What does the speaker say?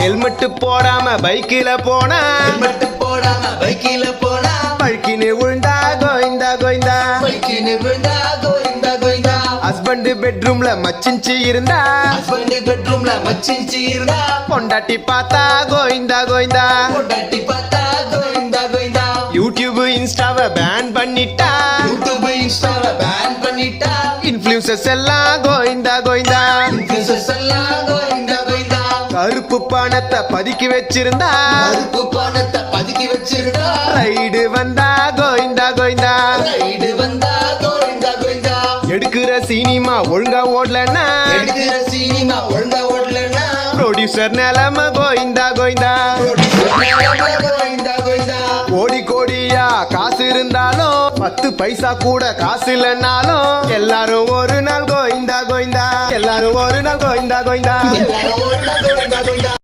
helmet போடாம பைக்கில போனா பழுக்கின்னு விழுந்தா கோயிந்தா கோயிந்தா ஹஸ்பண்ட் பெட்ரூம்ல மச்சிஞ்சி இருந்தா பொண்டாட்டி பார்த்தா கோயிந்தா கோயிந்தா யூடியூப் இன்ஸ்டாவை பேன் பண்ணிட்டா இன்ஃப்ளூயன்சர்ஸ் எல்லாம் கோயிந்தா கோயிந்தா கருப்பு பணத்தை பதுக்கி வச்சிருந்தா ரைடு வந்தா கோயிந்தா கோயிந்தா எடுக்கிற சினிமா ஒழுங்கா ஓடலன்னா ப்ரொடியூசர் நிலைமை கோயிந்தா கோயிந்தா கோடி கோடியா காசு இருந்தாலும் 10 பைசா கூட காசு இல்லைன்னாலும் எல்லாரும் ஒரு நாள் கோயிந்தா கோயிந்தா